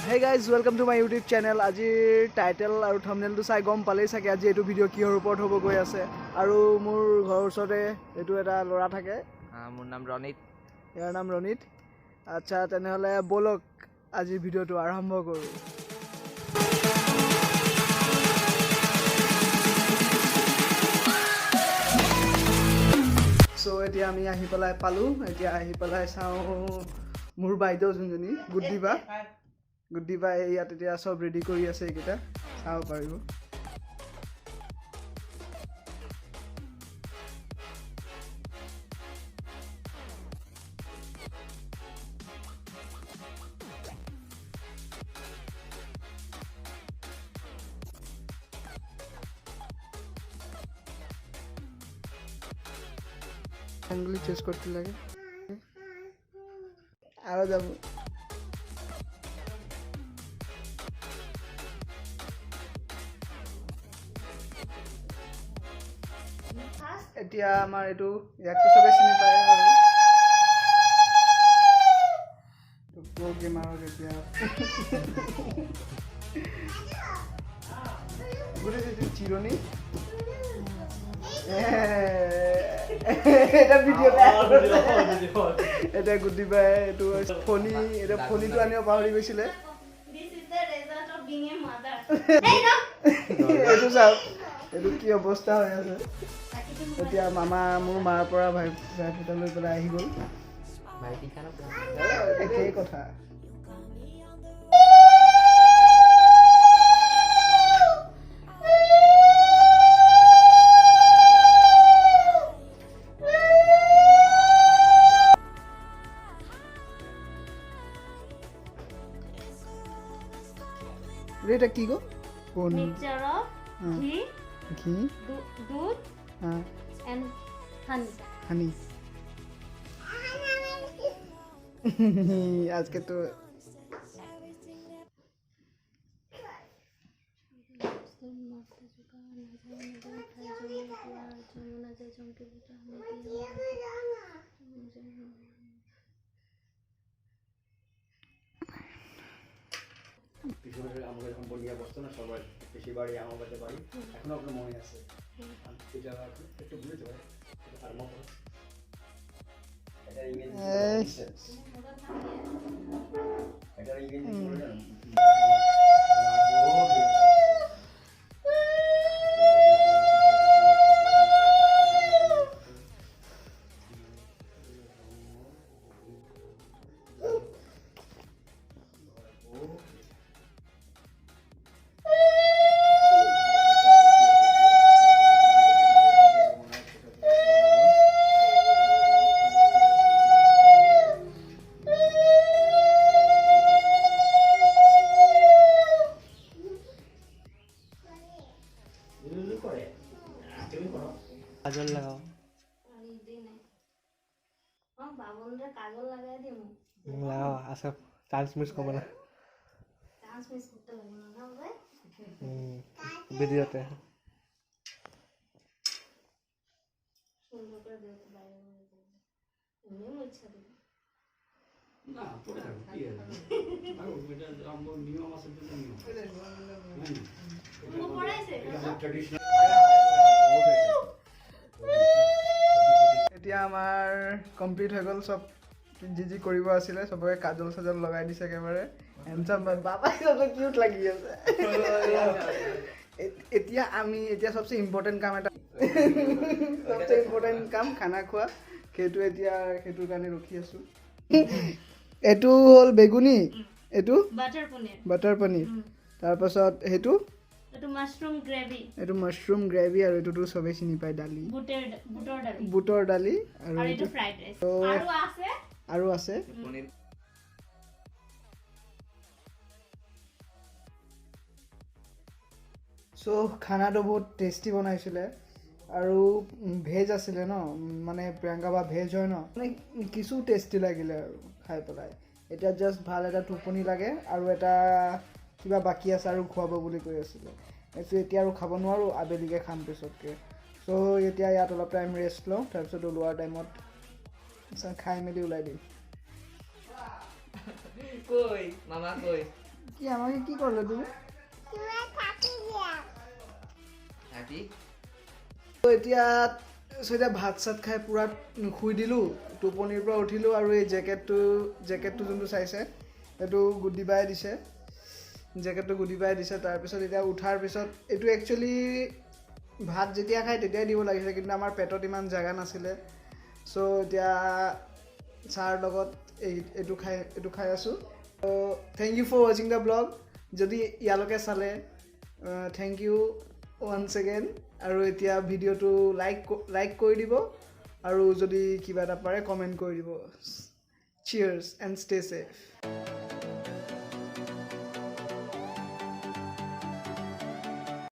Hey guys, welcome to my YouTube channel. Ajir title aru thumbnail to sai gom palei sake aji etu video kihor upor hobo goi ase aru mur ghor usore etu eta lora thake মোৰ নাম ৰণিত ইয়াৰ নাম ৰণিত আচ্ছা তেনেহলে বলক আজি ভিডিওটো আৰম্ভ কৰো সো এতিয়া আমি আহি পেলাই পালো এতিয়া আহি পেলাই চাও মোৰ বাইদেউ জুনজনী গুড্ডিবা ইয়াত এতিয়া সব ৰেডি কৰি আছে এইকেইটা চাও পাৰিব আঙ্গুলি চেঞ্জ কৰতে লাগে আৰো যাব এতিয়া আমাৰ এটো ইয়াকটো সবে চিনি পায় আৰু তো প্ৰো গেমাৰ এতিয়া গুৰে যে চিৰণী এটা ভিডিও এটা গুডিবাই এটো ফনি এটা ফনিটো আনিও পাহৰি গৈছিলে This is the result of being a mother. Hey, no! এটো চাও এটো কি অৱস্থা হৈ আছে এতিয়া মামা মোৰ মাৰ পৰা ভাই ফটা লৈ পেলাই আহি গ'ল ভাইটি খানা একেই কথা এটা কি গো কোন Mixture of ghee, ঘি दूध, and honey. হানি আজকে তো পিছনে আমরা যখন বলিয়া বসতো না সবাই বেশি বাড়ি আমার বাড়িতে বাড়ি এখনো আপনার মনে আছে এটা একটু ভুলে যাবে আর মত এটা ইংরেজি এটা ইংরেজি বলে না কাজল লাগাও কাজল লাগাই দিম লাগাও আচ্ছা চান্স মিস করবো না চান্স মিস করতে পারবো না না ভাই ভিডিওতে সুন্দর করে দিতে বাইরে এমনি ইচ্ছা দিই না পড়ে থাকো কি আছে আর ওইটা আমরা নিয়ম আছে তো নিয়ম ও পড়াইছে এটা ট্র্যাডিশনাল এতিয়া আমাৰ কমপ্লিট হৈ গ'ল সব যি কৰিব আছিলে সবকে কাজল সাজল লগাই দিছে একেবাৰে হেণ্ডসাম বাবাই সব কিউট লাগি আছে এতিয়া আমি এতিয়া সবচে ইম্পৰ্টেণ্ট কাম এটা সবচে ইম্পৰ্টেণ্ট কাম খানা খোৱা সেইটো এতিয়া সেইটোৰ কাৰণে ৰখি আছো এটো হ'ল বেগুনি এটো বাটাৰ পনীৰ তাৰপাছত সেইটো এটো মাশৰুম গ্ৰেভি এটো মাশৰুম গ্ৰেভি আৰু এটোটো সবে চিনি পায় দালি বুটৰ দালি আৰু এটো ফ্ৰাইড ৰাইস আৰু আছে পনিৰ সো খানাটো বহুত টেষ্টি বনাইছিলে আৰু ভেজ আছিলে ন মানে প্ৰিয়ংকা বা ভেজ হয় ন মানে কিছু টেষ্টি লাগিলে আৰু খাই পেলাই এতিয়া জাষ্ট ভাল এটা টোপনি লাগে আৰু এটা কিবা বাকি আছে আৰু খুৱাব বুলি কৈ আছিলে এতিয়া আৰু খাব নোৱাৰো আবেলিকে খাম পিছতকে সো এতিয়া ইয়াত অলপ টাইম ৰেষ্ট লওঁ তাৰপিছত ওলোৱাৰ টাইমত খাই মেলি ওলাই দিম কই মামা কই কি আমাকে কি করলে তুমি হ্যাপি তো এতিয়া ভাত চাত খাই পূৰা শুই দিলোঁ টোপনিৰ পৰা উঠিলোঁ আৰু এই জেকেটটো যোনটো চাইছে সেইটো গুডিবাই দিছে তাৰপিছত এতিয়া উঠাৰ পিছত এইটো একচুৱেলি ভাত যেতিয়া খাই তেতিয়াই দিব লাগিছে কিন্তু আমাৰ পেটত ইমান জেগা নাছিলে চ' এতিয়া চাহৰ লগত এইটো খাই আছোঁ থেংক ইউ ফৰ ৱাচিং দ্য ব্লগ যদি ইয়ালৈকে চালে থেংক ইউ ওৱান্স এগেইন আৰু এতিয়া ভিডিঅ'টো লাইক কৰি দিব আৰু যদি কিবা এটা পাৰে কমেণ্ট কৰি দিব চিয়াৰ্ছ এণ্ড ষ্টে ছেফ